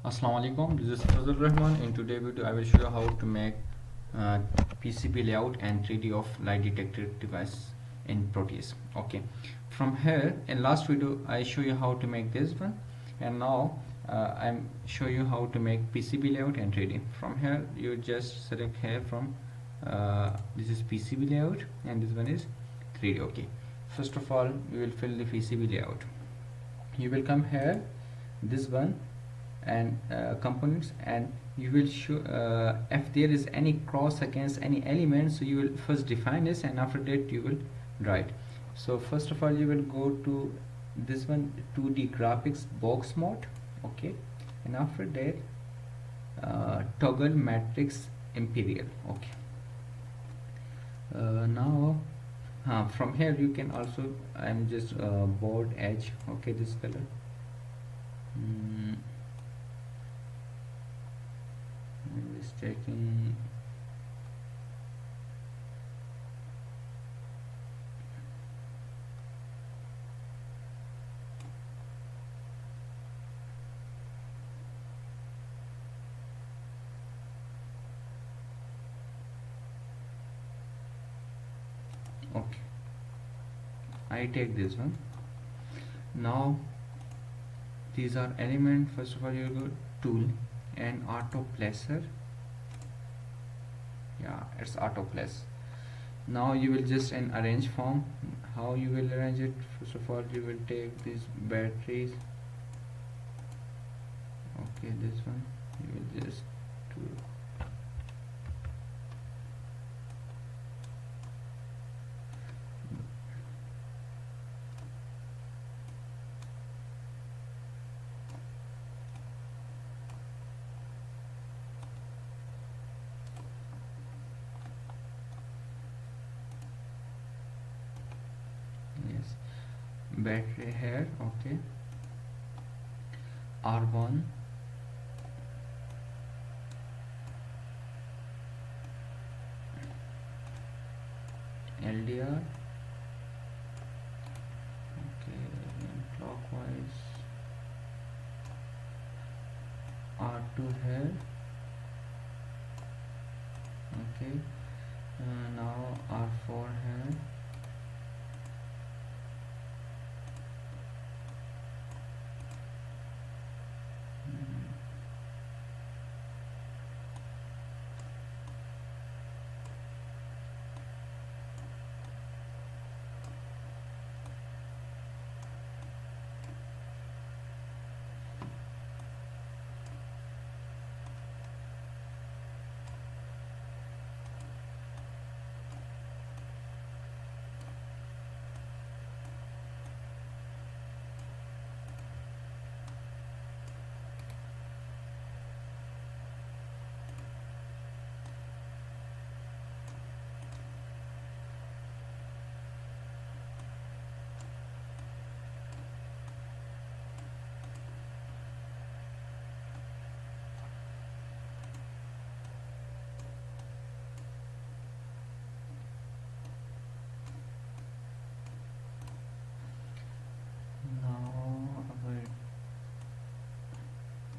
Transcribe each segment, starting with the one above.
Assalamu alaikum, this is Fazul Rahman. In today's video I will show you how to make uh, PCB layout and 3D of light detector device in Proteus. Okay, from here in last video I show you how to make this one, and now I'm show you how to make PCB layout and 3D. From here you just select here from this is PCB layout and this one is 3D. Okay, first of all you will fill the PCB layout. You will come here, this one, and components, and you will show if there is any cross against any element, so you will first define this and after that you will draw it. So first of all you will go to this one, 2D graphics box mode. Okay, and after that toggle matrix imperial. Okay, now from here you can also, I'm just board edge. Okay, this color. I'm just checking. Okay, I take this one. Now these are element. First of all you go tool and auto placer. Yeah, it's auto place. Now you will just in arrange form. How you will arrange it? First of all you will take these batteries. Okay, this one you will just do. Yes, battery here. Okay, R1, LDR. Okay, clockwise, R2 here. Okay, now R4 here.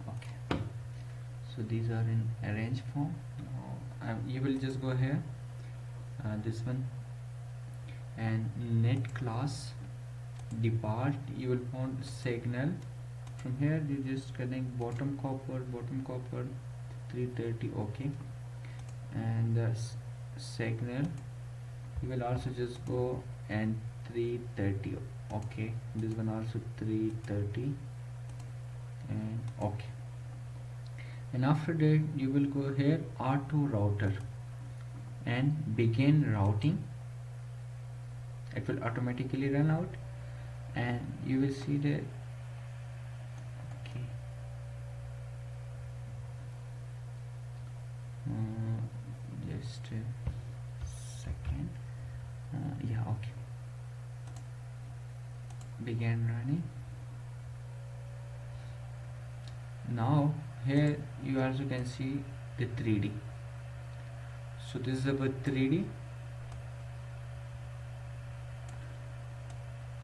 Okay, so these are in arrange form. Now you will just go here, this one, and net class depart. You will find signal. From here you just connect bottom copper 330. Okay, and the signal you will also just go and 330. Okay, this one also 330, and okay, and after that you will go here R2 router and begin routing. It will automatically run out and you will see that. Okay, just a second. Yeah, okay, began running. Now here you also can see the 3D. So this is about 3D.